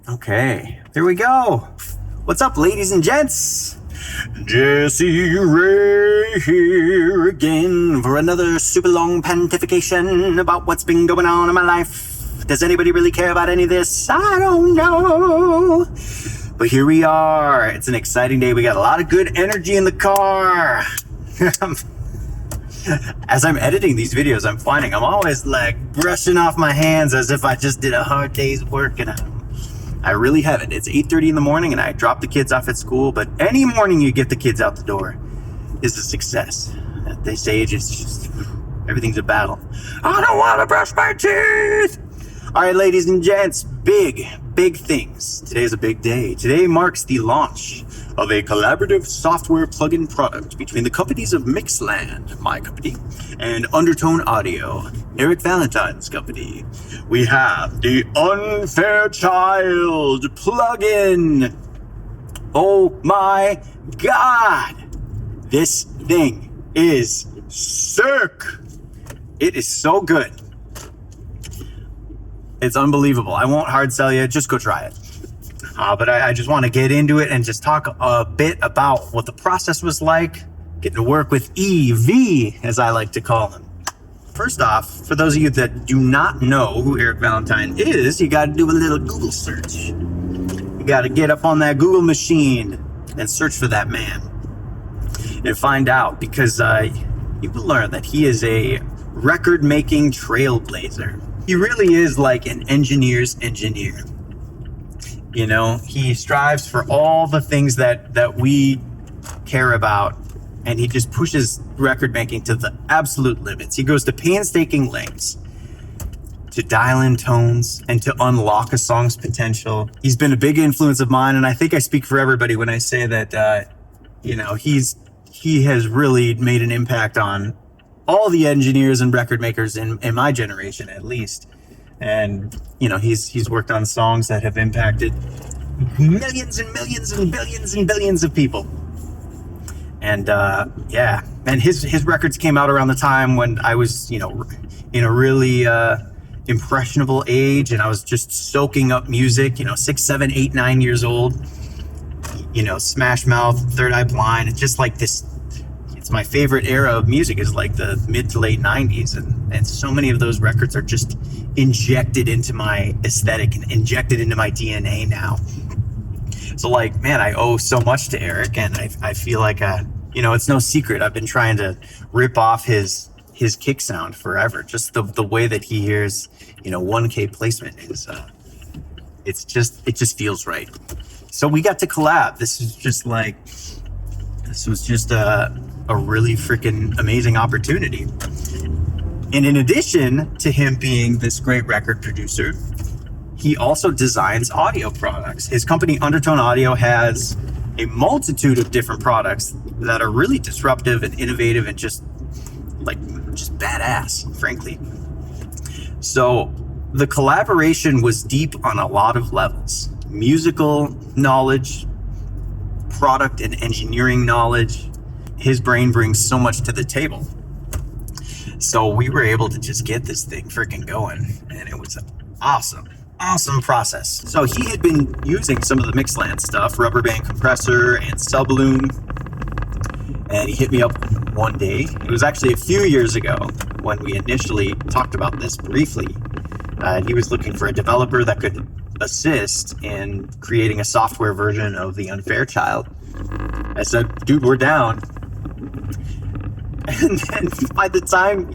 Okay, here we go. What's up, ladies and gents? Jesse Ray here again for another super long pontification about what's been going on in my life. Does anybody really care about any of this? I don't know. But here we are. It's an exciting day. We got a lot of good energy in the car. As I'm editing these videos, I'm finding I'm always like brushing off my hands as if I just did a hard day's work, and I really haven't. It's 8:30 in the morning and I drop the kids off at school, but any morning you get the kids out the door is a success. At this age, it's just, everything's a battle. I don't want to brush my teeth. All right, ladies and gents, big things. Today's a big day. Today marks the launch of a collaborative software plugin product between the companies of Mixland, my company, and Undertone Audio, Eric Valentine's company. We have the Unfairchild plugin. Oh my God. This thing is sick. It is so good. It's unbelievable. I won't hard sell you. Just go try it. But I just want to get into it and just talk a bit about what the process was like, getting to work with EV, as I like to call him. First off, for those of you that do not know who Eric Valentine is, you got to do a little Google search. You got to get up on that Google machine and search for that man and find out, because you will learn that he is a record-making trailblazer. He really is like an engineer's engineer. You know, he strives for all the things that we care about, and he just pushes record making to the absolute limits. He goes to painstaking lengths to dial in tones and to unlock a song's potential. He's been a big influence of mine, and I think I speak for everybody when I say that, he has really made an impact on all the engineers and record makers in my generation, at least. And, you know, he's worked on songs that have impacted millions and millions and billions and billions of people. And, and his records came out around the time when I was, in a really impressionable age, and I was just soaking up music, 6, 7, 8, 9 years old, Smash Mouth, Third Eye Blind. It's just like this. It's my favorite era of music is like the mid to late 90s. And so many of those records are just injected into my aesthetic and injected into my DNA now. So like, man, I owe so much to Eric, and I feel like, it's no secret. I've been trying to rip off his kick sound forever. Just the way that he hears, 1K placement is, it just feels right. So we got to collab. This was just a really freaking amazing opportunity. And in addition to him being this great record producer, he also designs audio products. His company, Undertone Audio, has a multitude of different products that are really disruptive and innovative and just badass, frankly. So the collaboration was deep on a lot of levels. Musical knowledge, product and engineering knowledge. His brain brings so much to the table. So we were able to just get this thing freaking going, and it was an awesome process. So he had been using some of the Mixland stuff, Rubber Band Compressor and Subloom, and he hit me up one day. It was actually a few years ago when we initially talked about this briefly. He was looking for a developer that could assist in creating a software version of the Unfairchild. I said, dude, we're down. And then by the time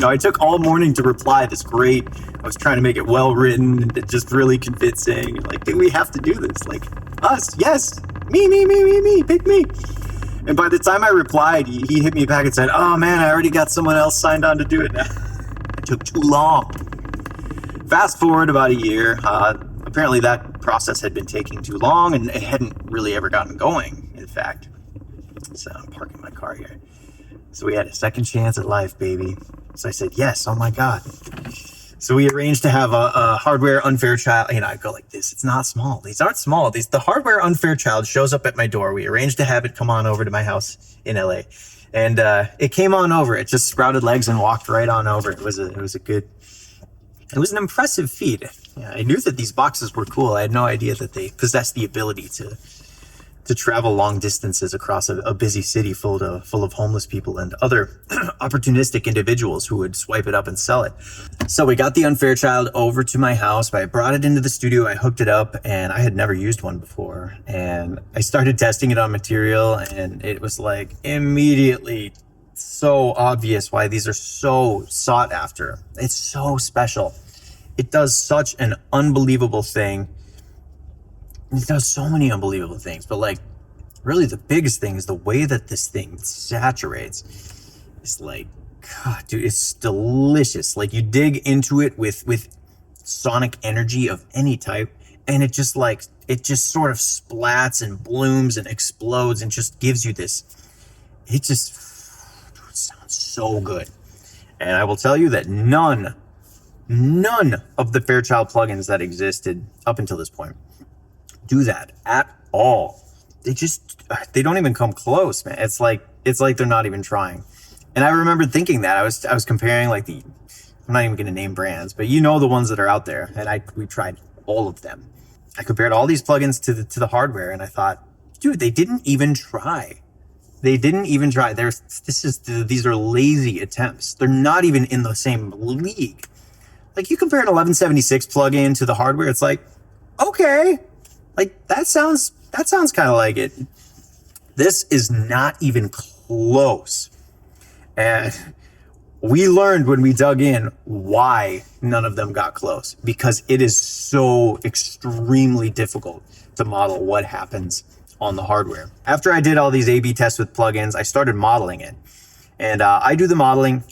I took all morning to reply this great, I was trying to make it well written and just really convincing. Like, dude, we have to do this. Like, us, yes, me, pick me. And by the time I replied, he hit me back and said, oh man, I already got someone else signed on to do it now. It took too long. Fast forward about a year. Apparently that process had been taking too long, and it hadn't really ever gotten going, in fact. So I'm parking my car here. So we had a second chance at life, baby. So I said, yes, oh my God. So we arranged to have a hardware Unfairchild. I go like this. It's not small. These aren't small. The hardware Unfairchild shows up at my door. We arranged to have it come on over to my house in LA. And it came on over. It just sprouted legs and walked right on over. It was an impressive feat. Yeah, I knew that these boxes were cool. I had no idea that they possessed the ability to travel long distances across a busy city full of homeless people and other opportunistic individuals who would swipe it up and sell it. So we got the Unfair Child over to my house. I brought it into the studio. I hooked it up, and I had never used one before. And I started testing it on material, and it was like immediately so obvious why these are so sought after. It's so special. It does such an unbelievable thing. It does so many unbelievable things, but like really the biggest thing is the way that this thing saturates. It's like, God, dude, it's delicious. Like you dig into it with sonic energy of any type, and it just sort of splats and blooms and explodes and just gives you this. It sounds so good. And I will tell you that none of the Fairchild plugins that existed up until this point do that at all. They don't even come close, man. It's like they're not even trying. And I remember thinking that I was comparing like I'm not even going to name brands, but you know the ones that are out there, and we tried all of them. I compared all these plugins to the hardware, and I thought, dude, they didn't even try. These are lazy attempts. They're not even in the same league. Like you compare an 1176 plugin to the hardware, it's like, okay, like that sounds kind of like it. This is not even close. And we learned when we dug in why none of them got close, because it is so extremely difficult to model what happens on the hardware. After I did all these A/B tests with plugins, I started modeling it. And I do the modeling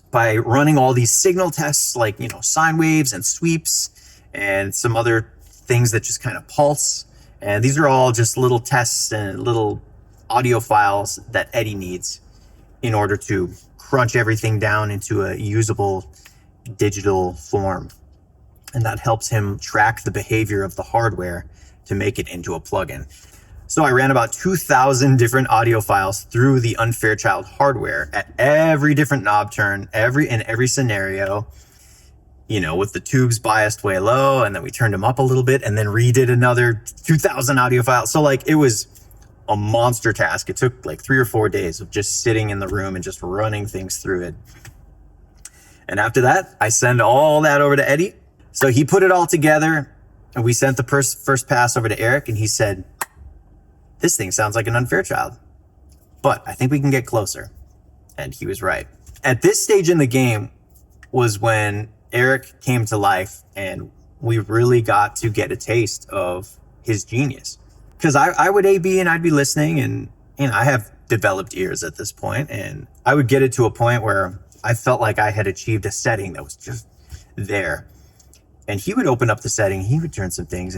by running all these signal tests, like, sine waves and sweeps and some other things that just kind of pulse. And these are all just little tests and little audio files that Eddie needs in order to crunch everything down into a usable digital form. And that helps him track the behavior of the hardware to make it into a plugin. So I ran about 2,000 different audio files through the Unfairchild hardware at every different knob turn, in every scenario, with the tubes biased way low, and then we turned them up a little bit and then redid another 2,000 audio files. So like it was a monster task. It took like 3 or 4 days of just sitting in the room and just running things through it. And after that, I send all that over to Eddie. So he put it all together, and we sent the first pass over to Eric, and he said, "This thing sounds like an Unfairchild, but I think we can get closer." And he was right. At this stage in the game was when Eric came to life, and we really got to get a taste of his genius. Because I would A/B and I'd be listening, and I have developed ears at this point, and I would get it to a point where I felt like I had achieved a setting that was just there. And he would open up the setting, he would turn some things,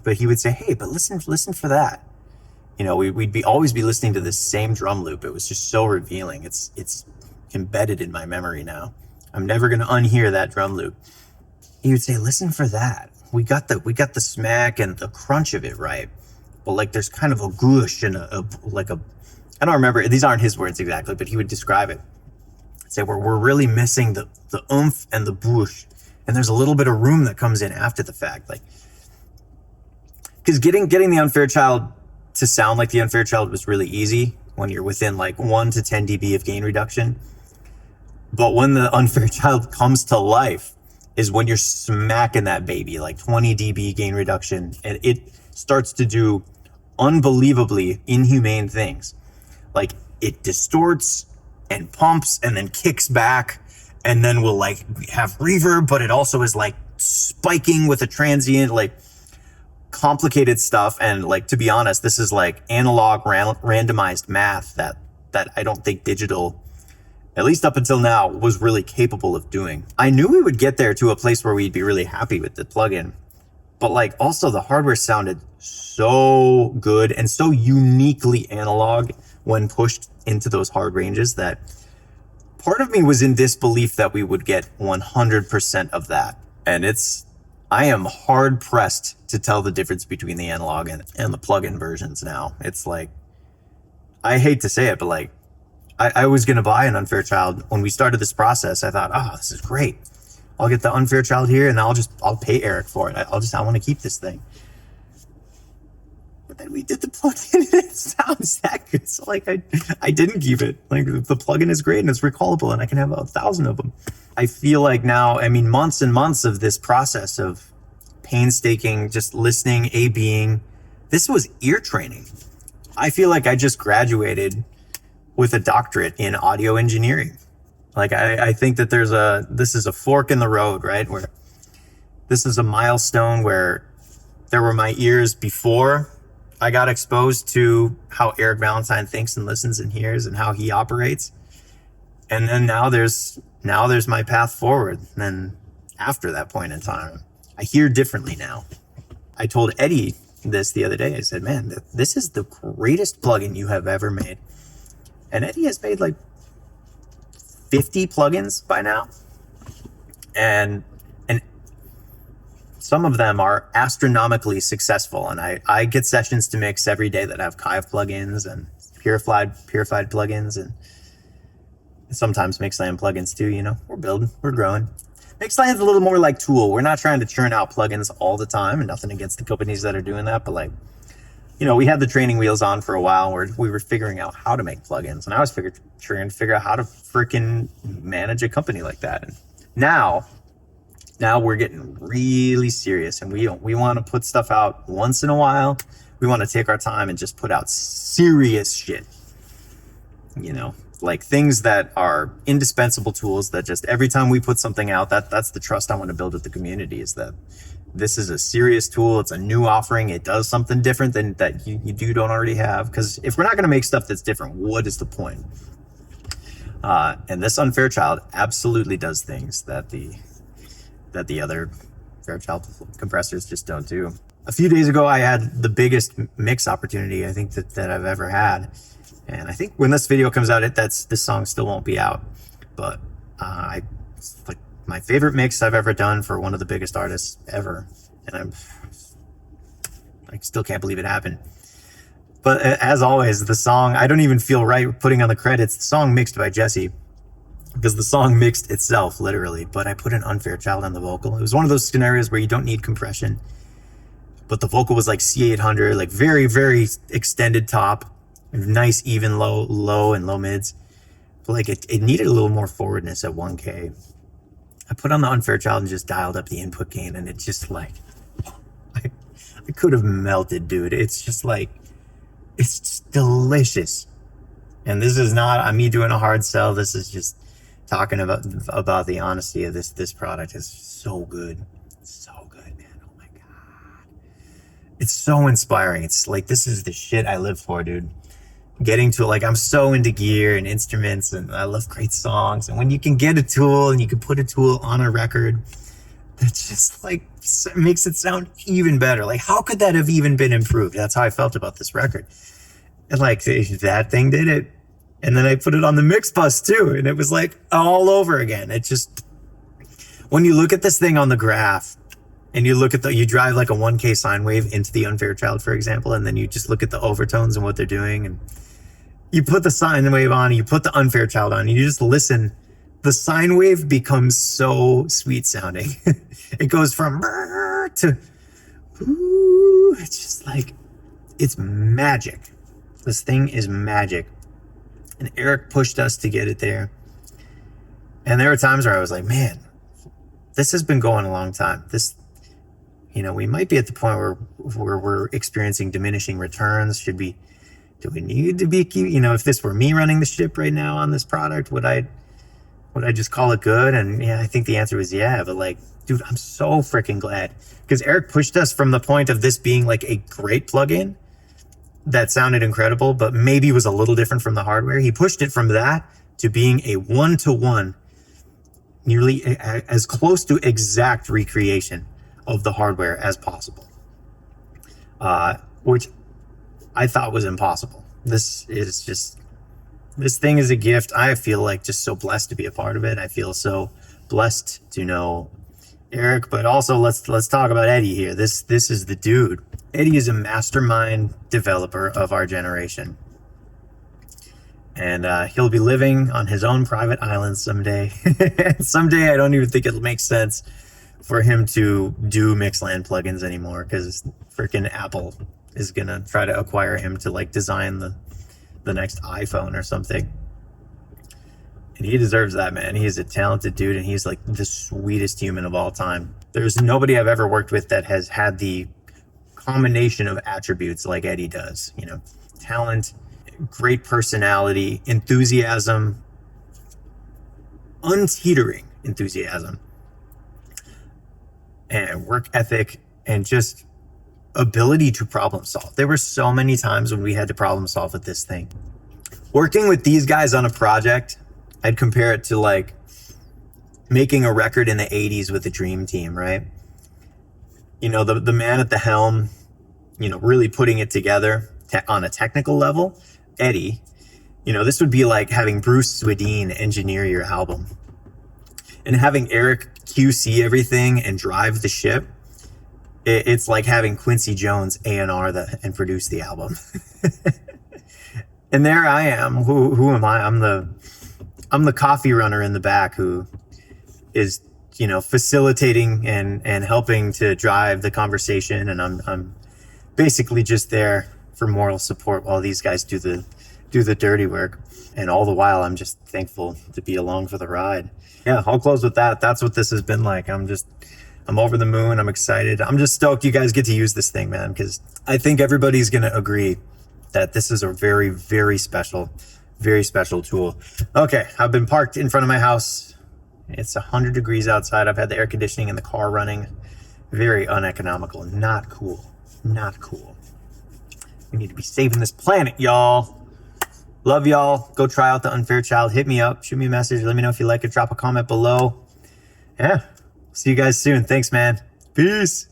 but he would say, "Hey, but listen for that." We'd always be listening to this same drum loop. It was just so revealing. It's embedded in my memory now. I'm never going to unhear that drum loop. He would say, "Listen for that. We got the smack and the crunch of it right. But like there's kind of a goosh and I don't remember, these aren't his words exactly, but he would describe it. Say we're really missing the oomph and the boosh. And there's a little bit of room that comes in after the fact." Like, because getting the Unfairchild to sound like the Unfairchild was really easy when you're within like 1 to 10 dB of gain reduction. But when the Unfairchild comes to life is when you're smacking that baby, like 20 dB gain reduction, and it starts to do unbelievably inhumane things. Like it distorts and pumps and then kicks back, and then will like have reverb, but it also is like spiking with a transient, like complicated stuff. And like, to be honest, this is like analog randomized math that I don't think digital, at least up until now, was really capable of doing. I knew we would get there to a place where we'd be really happy with the plugin, but like also the hardware sounded so good and so uniquely analog when pushed into those hard ranges that part of me was in disbelief that we would get 100% of that. And I am hard pressed to tell the difference between the analog and the plug-in versions now. It's like, I hate to say it, but like, I was going to buy an Unfairchild. When we started this process, I thought, oh, this is great. I'll get the Unfairchild here, and I'll pay Eric for it. I want to keep this thing. But then we did the plugin, and it sounds that good. So like I didn't keep it. Like the plugin is great and it's recallable, and I can have 1,000 of them. I feel like now, I mean, months and months of this process of painstaking, just listening, A/Bing. This was ear training. I feel like I just graduated with a doctorate in audio engineering. Like I think that this is a fork in the road, right? Where this is a milestone where there were my ears before I got exposed to how Eric Valentine thinks and listens and hears and how he operates. And then now there's my path forward. And then after that point in time, I hear differently now. I told Eddie this the other day. I said, man, this is the greatest plugin you have ever made. And Eddie has made like 50 plugins by now. And some of them are astronomically successful. And I get sessions to mix every day that have Kive plugins and purified plugins, and sometimes Mixland plugins too. You know, we're building, we're growing. Mixland's a little more like Tool. We're not trying to churn out plugins all the time, and nothing against the companies that are doing that, but like, you know, we had the training wheels on for a while where we were figuring out how to make plugins, and I was trying to figure out how to freaking manage a company like that. And now we're getting really serious, and we want to put stuff out once in a while. We want to take our time and just put out serious shit, you know, like things that are indispensable tools that just every time we put something out, that's the trust I want to build with the community, is that this is a serious tool. It's a new offering. It does something different than that you don't already have. Because if we're not going to make stuff that's different, what is the point? And this Unfairchild absolutely does things that the other Fairchild compressors just don't do. A few days ago, I had the biggest mix opportunity I think that I've ever had. And I think when this video comes out, this song still won't be out. But it's like my favorite mix I've ever done for one of the biggest artists ever. And I still can't believe it happened. But as always, the song, I don't even feel right putting on the credits. The song mixed by Jesse, because the song mixed itself, literally. But I put an Unfairchild on the vocal. It was one of those scenarios where you don't need compression. But the vocal was like C800, like very, very extended top. Nice, even low and low mids. But like it needed a little more forwardness at 1K. I put on the Unfairchild and just dialed up the input gain, and it just like, I could have melted, dude. It's just like, it's just delicious. And this is not me doing a hard sell. This is just talking about the honesty of this product. Is so good. So good, man. Oh my God. It's so inspiring. It's like, this is the shit I live for, dude. Getting to, like, I'm so into gear and instruments, and I love great songs. And when you can get a tool and you can put a tool on a record, that's just like makes it sound even better. Like, how could that have even been improved? That's how I felt about this record. And like, that thing did it. And then I put it on the mix bus too, and it was like all over again. It just, when you look at this thing on the graph, and you look at you drive like a 1K sine wave into the Unfairchild, for example, and then you just look at the overtones and what they're doing, and you put the sine wave on, and you put the Unfairchild on, and you just listen. The sine wave becomes so sweet sounding. It goes from to, ooh, it's just like, it's magic. This thing is magic. And Eric pushed us to get it there. And there were times where I was like, man, this has been going a long time. This, you know, we might be at the point where we're experiencing diminishing returns. Do we need to be, you know, if this were me running the ship right now on this product, would I just call it good? And yeah, I think the answer was yeah. But like, dude, I'm so freaking glad, because Eric pushed us from the point of this being like a great plugin that sounded incredible, but maybe was a little different from the hardware. He pushed it from that to being a 1-to-1, nearly as close to exact recreation of the hardware as possible, which I thought was impossible. This thing is a gift. I feel like just so blessed to be a part of it. I feel so blessed to know Eric, but also let's talk about Eddie here. This is the dude. Eddie is a mastermind developer of our generation. And he'll be living on his own private island someday. Someday, I don't even think it'll make sense for him to do Mixlan plugins anymore, because freaking Apple is gonna try to acquire him to like design the next iPhone or something. And he deserves that, man. He's a talented dude, and he's like the sweetest human of all time. There's nobody I've ever worked with that has had the combination of attributes like Eddie does. You know, talent, great personality, enthusiasm, unteetering enthusiasm, and work ethic, and just ability to problem solve. There were so many times when we had to problem solve with this thing. Working with these guys on a project, I'd compare it to like making a record in the 80s with the Dream Team, right? You know, the man at the helm, you know, really putting it together on a technical level, Eddie. You know, this would be like having Bruce Swedien engineer your album, and having Eric QC everything and drive the ship. It's like having Quincy Jones A&R and produce the album. And there I am. Who am I? I'm the coffee runner in the back who is, you know, facilitating and helping to drive the conversation, and I'm basically just there for moral support while these guys do the dirty work. And all the while, I'm just thankful to be along for the ride. Yeah, I'll close with that. That's what this has been like. I'm over the moon. I'm excited. I'm just stoked you guys get to use this thing, man, because I think everybody's going to agree that this is a very, very special tool. Okay, I've been parked in front of my house. It's 100 degrees outside. I've had the air conditioning in the car running. Very uneconomical. Not cool. Not cool. We need to be saving this planet, y'all. Love y'all. Go try out the Unfair Child. Hit me up. Shoot me a message. Let me know if you like it. Drop a comment below. Yeah. See you guys soon. Thanks, man. Peace.